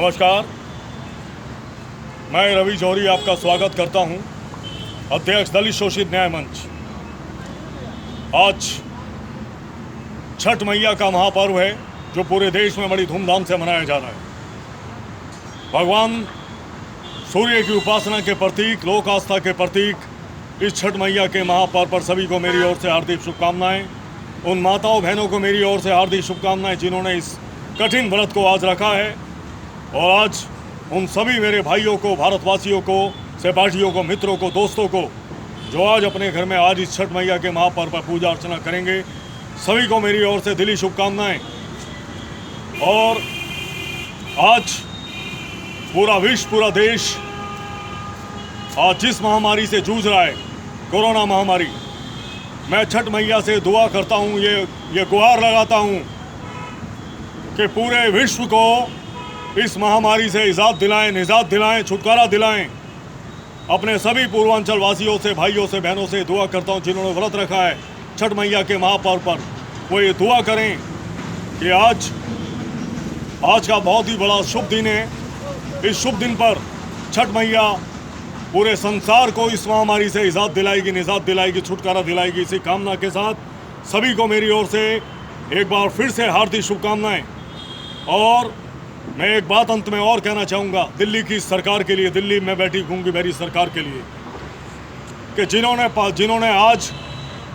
नमस्कार, मैं रवि जौहरी आपका स्वागत करता हूं, अध्यक्ष दलित शोषित न्याय मंच। आज छठ मैया का महापर्व है जो पूरे देश में बड़ी धूमधाम से मनाया जा रहा है। भगवान सूर्य की उपासना के प्रतीक, लोक आस्था के प्रतीक इस छठ मैया के महापर्व पर सभी को मेरी ओर से हार्दिक शुभकामनाएं। उन माताओं बहनों को मेरी ओर से हार्दिक शुभकामनाएं जिन्होंने इस कठिन व्रत को आज रखा है। और आज उन सभी मेरे भाइयों को, भारतवासियों को, सहपाठियों को, मित्रों को, दोस्तों को जो आज अपने घर में आज इस छठ मैया के महापर्व पर पूजा अर्चना करेंगे, सभी को मेरी ओर से दिली शुभकामनाएं। और आज पूरा विश्व, पूरा देश आज जिस महामारी से जूझ रहा है, कोरोना महामारी, मैं छठ मैया से दुआ करता हूँ, ये गुहार लगाता हूँ कि पूरे विश्व को इस महामारी से निजात दिलाएं, छुटकारा दिलाएं। अपने सभी पूर्वांचल वासियों से, भाइयों से, बहनों से दुआ करता हूँ जिन्होंने व्रत रखा है छठ मैया के महापर्व पर, वो ये दुआ करें कि आज का बहुत ही बड़ा शुभ दिन है। इस शुभ दिन पर छठ मैया पूरे संसार को इस महामारी से निजात दिलाएगी, छुटकारा दिलाएगी। इसी कामना के साथ सभी को मेरी ओर से एक बार फिर से हार्दिक शुभकामनाएं। और मैं एक बात अंत में और कहना चाहूँगा दिल्ली की सरकार के लिए, दिल्ली में बैठी गूंगी बहरी सरकार के लिए, कि जिन्होंने आज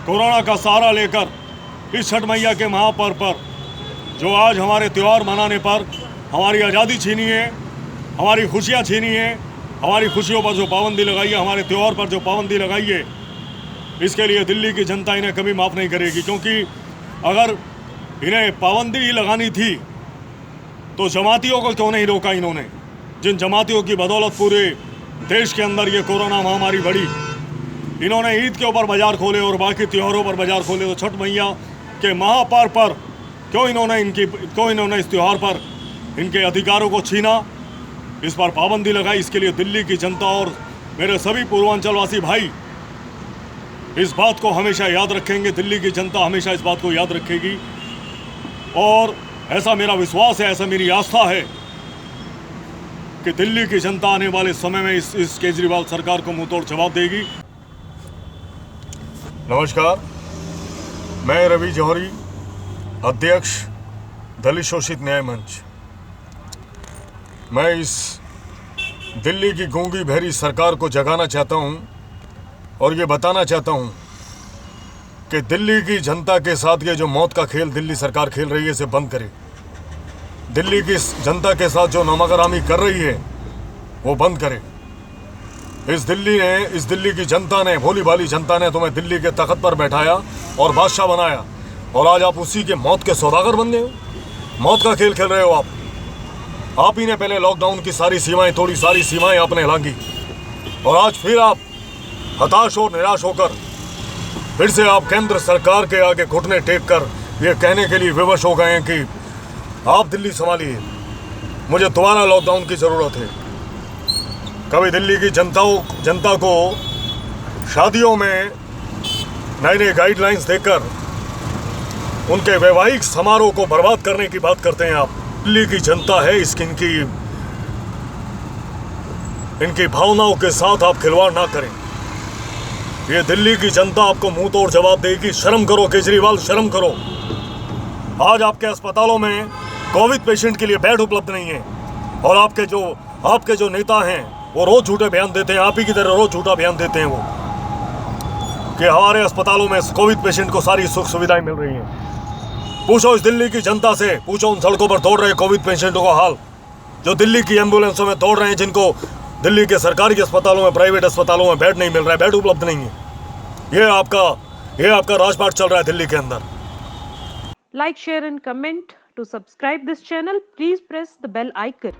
कोरोना का सहारा लेकर इस छठ मैया के महापर्व पर, जो आज हमारे त्यौहार मनाने पर हमारी आज़ादी छीनी है, हमारी खुशियाँ छीनी है, हमारी खुशियों पर जो पाबंदी लगाई है, हमारे त्यौहार पर जो पाबंदी लगाई है, इसके लिए दिल्ली की जनता इन्हें कभी माफ़ नहीं करेगी। क्योंकि अगर इन्हें पाबंदी ही लगानी थी तो जमातियों को क्यों नहीं रोका इन्होंने, जिन जमातियों की बदौलत पूरे देश के अंदर ये कोरोना महामारी बढ़ी। इन्होंने ईद के ऊपर बाज़ार खोले और बाकी त्योहारों पर बाज़ार खोले, तो छठ मैया के महापर्व पर क्यों इन्होंने इस त्यौहार पर इनके अधिकारों को छीना, इस पर पाबंदी लगाई। इसके लिए दिल्ली की जनता और मेरे सभी पूर्वांचलवासी भाई इस बात को हमेशा याद रखेंगे, दिल्ली की जनता हमेशा इस बात को याद रखेगी। और ऐसा मेरा विश्वास है, ऐसा मेरी आस्था है कि दिल्ली की जनता आने वाले समय में इस केजरीवाल सरकार को मुंहतोड़ जवाब देगी। नमस्कार, मैं रवि जौहरी, अध्यक्ष दलित शोषित न्याय मंच। मैं इस दिल्ली की गूंगी बहरी सरकार को जगाना चाहता हूं और ये बताना चाहता हूं कि दिल्ली की जनता के साथ ये जो मौत का खेल दिल्ली सरकार खेल रही है, इसे बंद करे। दिल्ली की जनता के साथ जो नमकरामी कर रही है वो बंद करे। इस दिल्ली की जनता ने, भोली भाली जनता ने तुम्हें दिल्ली के तख्त पर बैठाया और बादशाह बनाया, और आज आप उसी के मौत के सौदागर बन गए हो। मौत का खेल खेल रहे हो आप ही ने पहले लॉकडाउन की सारी सीमाएं तोड़ी, सारी सीमाएं आपने लांघी, और आज फिर आप हताश और निराश होकर फिर से आप केंद्र सरकार के आगे घुटने टेक कर ये कहने के लिए विवश हो गए हैं कि आप दिल्ली संभालिए, मुझे दोबारा लॉकडाउन की ज़रूरत है। कभी दिल्ली की जनता को शादियों में नए गाइडलाइंस देकर उनके वैवाहिक समारोह को बर्बाद करने की बात करते हैं आप। दिल्ली की जनता है, इनकी भावनाओं के साथ आप खिलवाड़ ना करें। ये दिल्ली की जनता आपको मुंह तोड़ जवाब देगी। शर्म करो केजरीवाल, शर्म करो। आज आपके अस्पतालों में कोविड पेशेंट के लिए बेड उपलब्ध नहीं है, और आपके जो नेता हैं वो रोज झूठे बयान देते हैं, आप ही की तरह रोज झूठा बयान देते हैं वो, कि हमारे अस्पतालों में कोविड पेशेंट को सारी सुख सुविधाएं मिल रही हैं। पूछो इस दिल्ली की जनता से, पूछो उन सड़कों पर दौड़ रहे कोविड पेशेंटों का हाल, जो दिल्ली की एम्बुलेंसों में दौड़ रहे हैं, जिनको दिल्ली के सरकारी अस्पतालों में, प्राइवेट अस्पतालों में बेड नहीं मिल रहा है, बेड उपलब्ध नहीं है। ये आपका राजपाट चल रहा है दिल्ली के अंदर। Like, share and comment. To subscribe this channel, please press the bell icon.